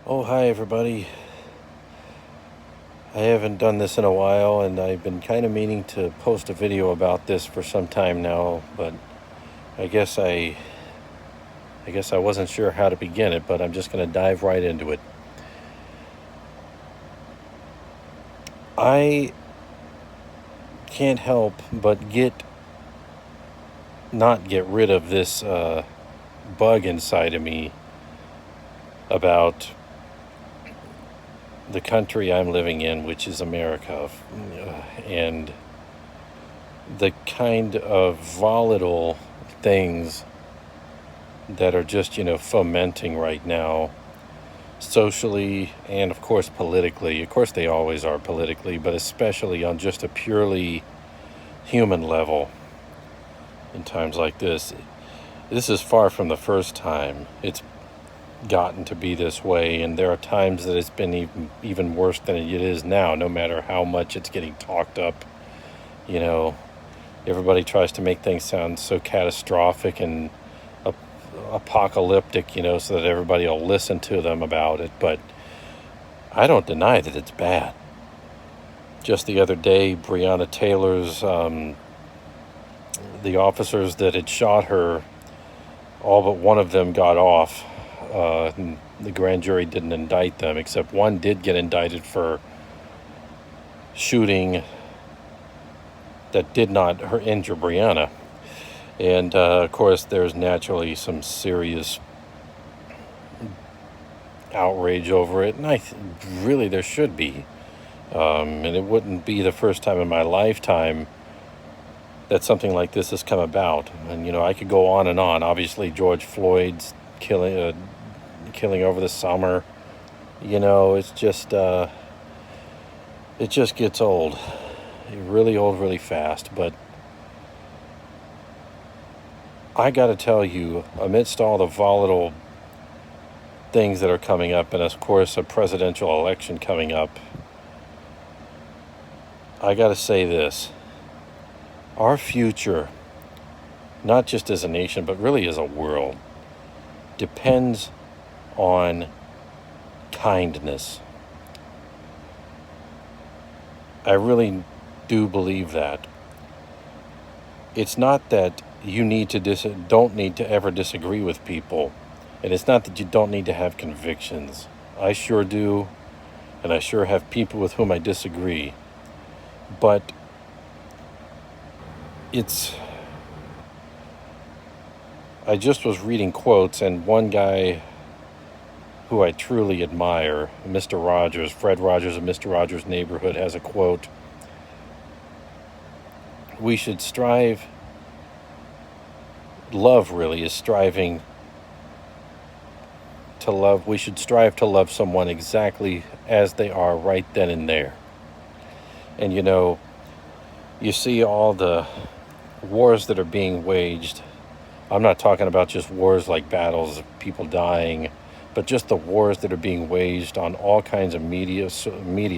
Oh, hi everybody. I haven't done this in a while and I've been kind of meaning to post a video about this for some time now, but I guess I I guess I wasn't sure how to begin it, but I'm just going to dive right into it. I can't help but not get rid of this bug inside of me about the country I'm living in, which is America, and the kind of volatile things that are just, fomenting right now, socially and, of course, politically. Of course, they always are politically, but especially on just a purely human level in times like this. This is far from the first time it's gotten to be this way, and there are times that it's been even worse than it is now, no matter how much it's getting talked up. You know, everybody tries to make things sound so catastrophic and apocalyptic, so that everybody will listen to them about it. But I don't deny that it's bad. Just the other day, Breonna Taylor's, the officers that had shot her, all but one of them got off. And the grand jury didn't indict them, except one did get indicted for shooting that did not injure Breonna. And of course, there's naturally some serious outrage over it, and really there should be. And it wouldn't be the first time in my lifetime that something like this has come about. And I could go on and on. Obviously, George Floyd's killing over the summer. It's just it just gets old, really old, really fast. But I got to tell you, amidst all the volatile things that are coming up, and of course a presidential election coming up, I got to say this. Our future, not just as a nation, but really as a world, depends on kindness. I really do believe that. It's not that you don't need to ever disagree with people, and it's not that you don't need to have convictions. I sure do, and I sure have people with whom I disagree. But I just was reading quotes, and one guy who I truly admire, Mr. Rogers, Fred Rogers of Mr. Rogers' Neighborhood, has a quote. We should strive, love really is striving to love. We should strive to love someone exactly as they are right then and there. And you see all the wars that are being waged. I'm not talking about just wars like battles of people dying, but just the wars that are being waged on all kinds of media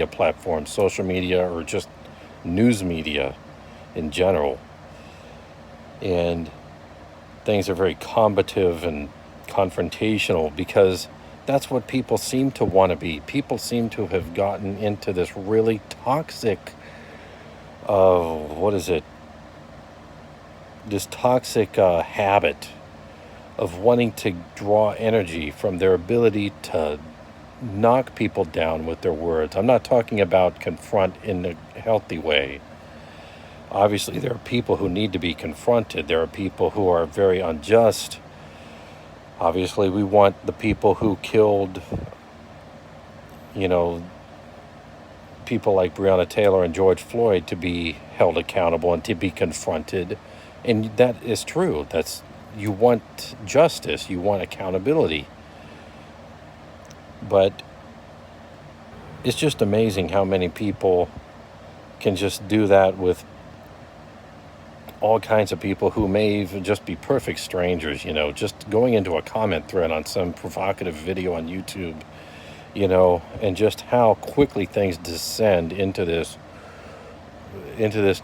platforms, social media, or just news media in general. And things are very combative and confrontational because that's what people seem to want to be. People seem to have gotten into this really toxic, this toxic habit of wanting to draw energy from their ability to knock people down with their words. I'm not talking about confront in a healthy way. Obviously, there are people who need to be confronted. There are people who are very unjust. Obviously, we want the people who killed, people like Breonna Taylor and George Floyd to be held accountable and to be confronted. And that is true. You want justice, you want accountability. But it's just amazing how many people can just do that with all kinds of people who may even just be perfect strangers, just going into a comment thread on some provocative video on YouTube, and just how quickly things descend into this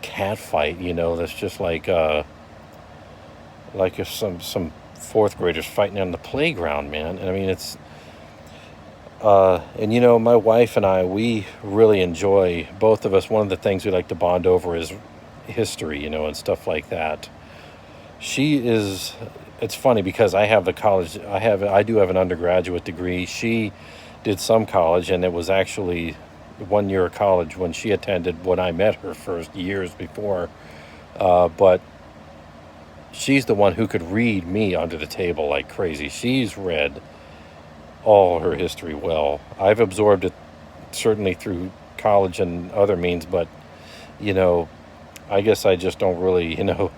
cat fight, that's just like if some fourth graders fighting on the playground, man. And I mean, And you know, my wife and I, we really enjoy, both of us, one of the things we like to bond over is history, you know, and stuff like that. She is, it's funny because I have the college, I do have an undergraduate degree. She did some college, and it was actually 1 year of college when she attended when I met her first years before. But she's the one who could read me under the table like crazy. She's read all her history well. I've absorbed it certainly through college and other means, but you know, I guess I just don't really, you know,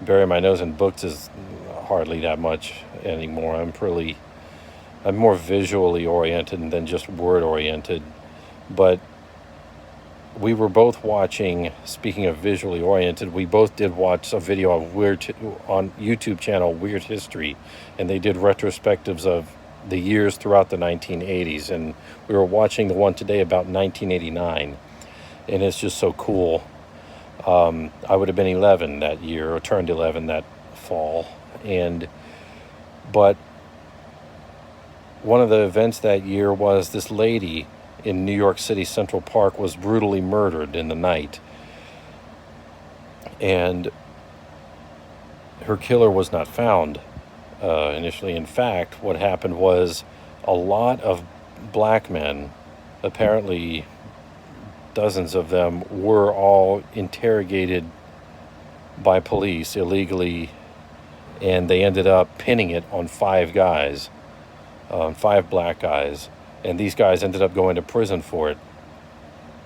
bury my nose in books is hardly that much anymore. I'm more visually oriented than just word oriented. But we were both watching, speaking of visually oriented, we both did watch a video of on YouTube channel Weird History, and they did retrospectives of the years throughout the 1980s, and we were watching the one today about 1989, and it's just so cool. I would have been 11 that year, or turned 11 that fall, but one of the events that year was this lady in New York City Central Park was brutally murdered in the night, and her killer was not found initially. In fact, what happened was a lot of black men, apparently dozens of them, were all interrogated by police illegally, and they ended up pinning it on 5 guys, 5 black guys, and these guys ended up going to prison for it,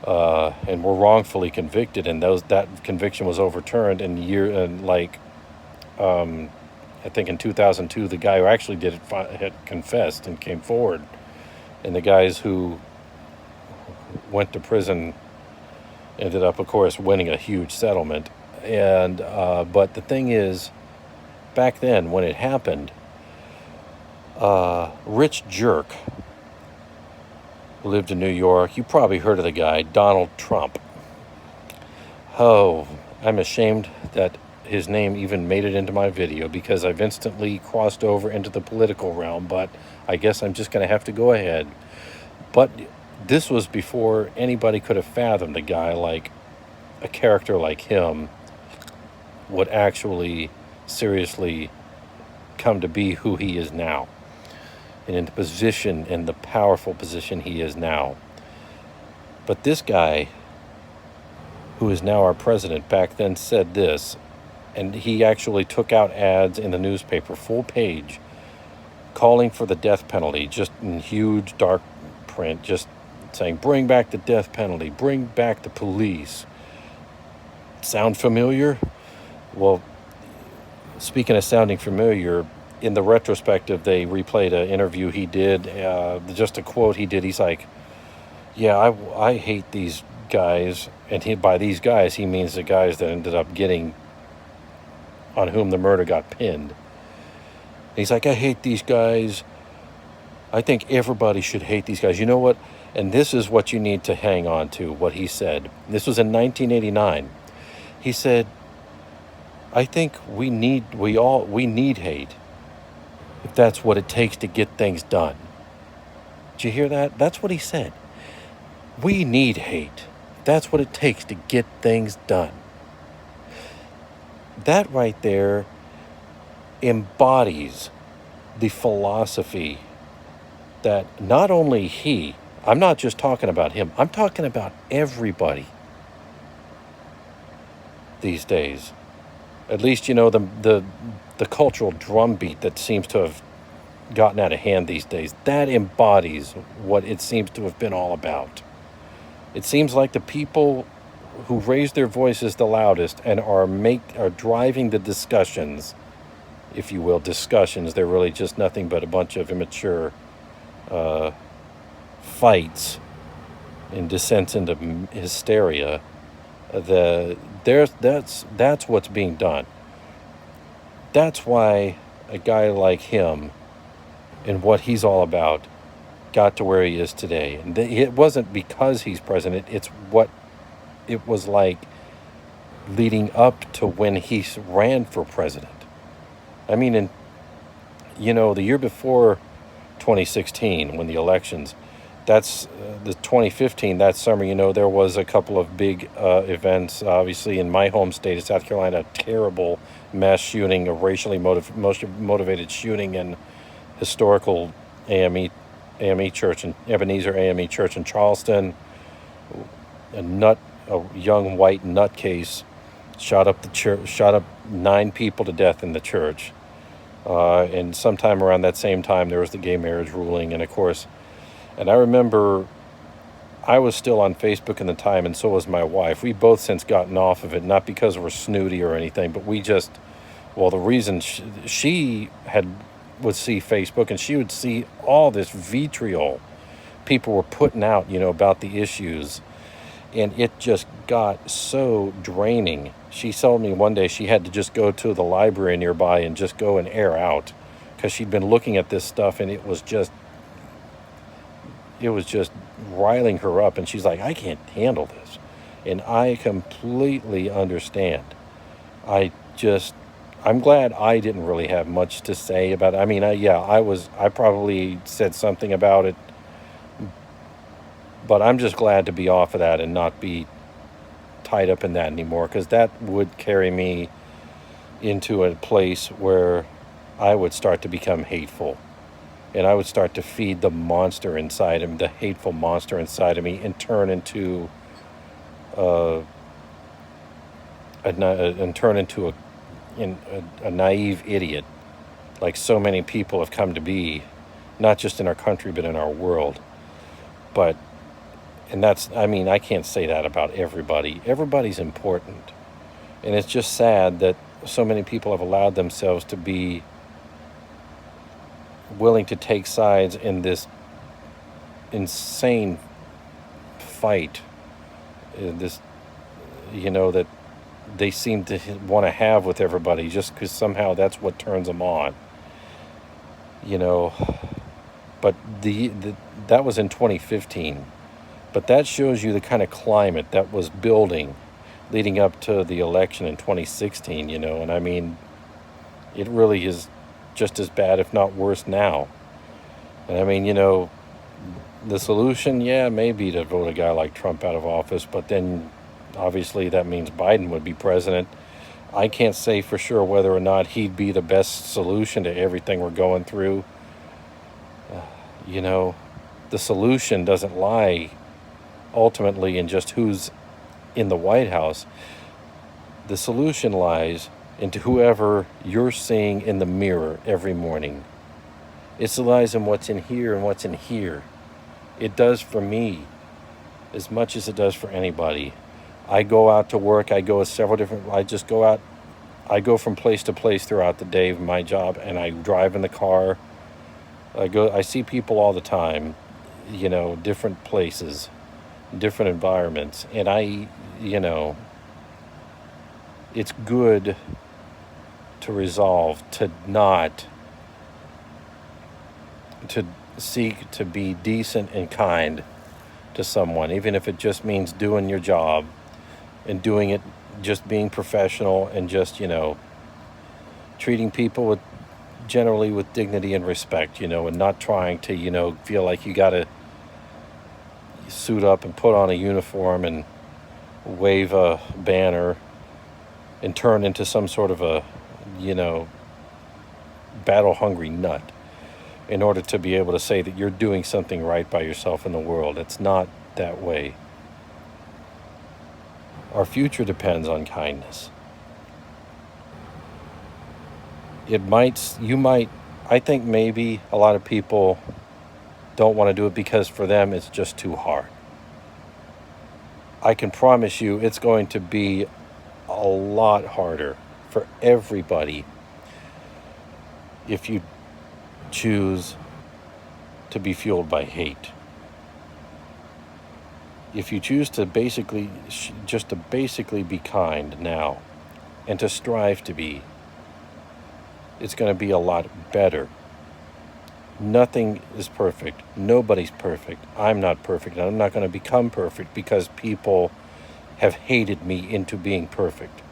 and were wrongfully convicted, and that conviction was overturned I think in 2002, the guy who actually did it had confessed and came forward, and the guys who went to prison ended up, of course, winning a huge settlement. And but the thing is, back then when it happened, Rich Jerk lived in New York. You probably heard of the guy, Donald Trump. Oh, I'm ashamed that his name even made it into my video because I've instantly crossed over into the political realm, but I guess I'm just going to have to go ahead. But this was before anybody could have fathomed a character like him would actually seriously come to be who he is now, and in the powerful position he is now. But this guy, who is now our president, back then said this, and he actually took out ads in the newspaper, full page, calling for the death penalty, just in huge dark print, just saying, bring back the death penalty, bring back the police. Sound familiar? Well, speaking of sounding familiar, in the retrospective, they replayed an interview he did, just a quote he did. He's like, yeah, I hate these guys. And by these guys, he means the guys that ended up on whom the murder got pinned. And he's like, I hate these guys. I think everybody should hate these guys. You know what? And this is what you need to hang on to, what he said. This was in 1989. He said, I think we need hate, if that's what it takes to get things done. Did you hear that? That's what he said. We need hate. That's what it takes to get things done. That right there embodies the philosophy that not only I'm not just talking about him, I'm talking about everybody these days. At least, you know, the cultural drumbeat that seems to have gotten out of hand these days, that embodies what it seems to have been all about. It seems like the people who raise their voices the loudest and are driving the discussions, if you will, they're really just nothing but a bunch of immature fights and descents into hysteria. That's what's being done. That's why a guy like him and what he's all about got to where he is today. And it wasn't because he's president, it's what it was like leading up to when he ran for president. I mean, the year before 2016, when the elections, that's the 2015, that summer, there was a couple of big events. Obviously, in my home state of South Carolina, a terrible mass shooting, a racially motivated shooting in historical AME AME Church and Ebenezer AME Church in Charleston. A nut, a young white nutcase, shot up the church, shot up 9 people to death in the church. And sometime around that same time, there was the gay marriage ruling, and of course, and I remember I was still on Facebook in the time, and so was my wife. We both since gotten off of it, not because we're snooty or anything, but we just, well, the reason she had would see Facebook and she would see all this vitriol people were putting out, about the issues, and it just got so draining. She told me one day she had to just go to the library nearby and just go and air out because she'd been looking at this stuff and it was just riling her up, and she's like, I can't handle this. And I completely understand. I just, I'm glad I didn't really have much to say about it. I mean, I probably said something about it, but I'm just glad to be off of that and not be tied up in that anymore, because that would carry me into a place where I would start to become hateful, and I would start to feed the monster inside him, the hateful monster inside of me, and turn into uh, a naive idiot, like so many people have come to be, not just in our country but in our world. But and that's, I mean, I can't say that about everybody. Everybody's important, and it's just sad that so many people have allowed themselves to be willing to take sides in this insane fight, this, that they seem to want to have with everybody just because somehow that's what turns them on, you know. But that was in 2015. But that shows you the kind of climate that was building leading up to the election in 2016, and I mean, it really is just as bad, if not worse now. And I mean, the solution, yeah, maybe to vote a guy like Trump out of office, but then obviously that means Biden would be president. I can't say for sure whether or not he'd be the best solution to everything we're going through. You know, the solution doesn't lie ultimately in just who's in the White House. The solution lies into whoever you're seeing in the mirror every morning. It lies in what's in here and what's in here. It does for me as much as it does for anybody. I go out to work. I just go out. I go from place to place throughout the day of my job, and I drive in the car. I see people all the time, different places, different environments, and it's good to resolve to not to seek to be decent and kind to someone, even if it just means doing your job and doing it, just being professional, and just treating people generally with dignity and respect, and not trying to feel like you got to suit up and put on a uniform and wave a banner and turn into some sort of a battle hungry nut in order to be able to say that you're doing something right by yourself in the world. It's not that way. Our future depends on kindness. I think maybe a lot of people don't want to do it because for them it's just too hard. I can promise you it's going to be a lot harder for everybody if you choose to be fueled by hate. If you choose to basically be kind now and to strive to be, it's going to be a lot better. Nothing is perfect. Nobody's perfect. I'm not perfect. And I'm not going to become perfect because people have hated me into being perfect.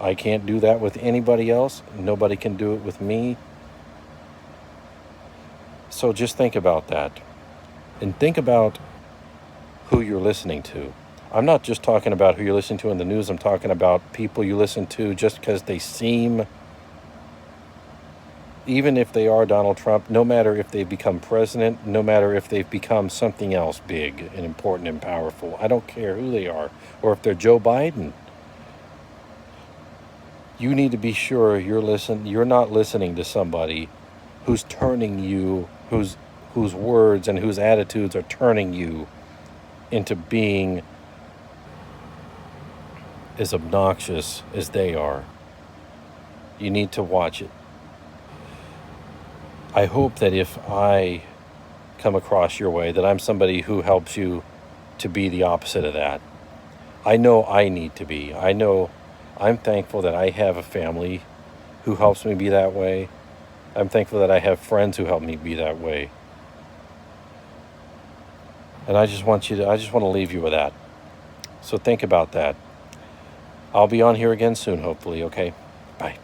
I can't do that with anybody else. Nobody can do it with me. So just think about that. And think about who you're listening to. I'm not just talking about who you're listening to in the news. I'm talking about people you listen to just because they seem, even if they are Donald Trump, no matter if they've become president, no matter if they've become something else big and important and powerful. I don't care who they are, or if they're Joe Biden. You need to be sure you're not listening to somebody who's turning you, whose words and whose attitudes are turning you into being as obnoxious as they are. You need to watch it. I hope that if I come across your way, that I'm somebody who helps you to be the opposite of that. I know I need to be. I know I'm thankful that I have a family who helps me be that way. I'm thankful that I have friends who help me be that way. And I just want to leave you with that. So think about that. I'll be on here again soon, hopefully, okay? Bye.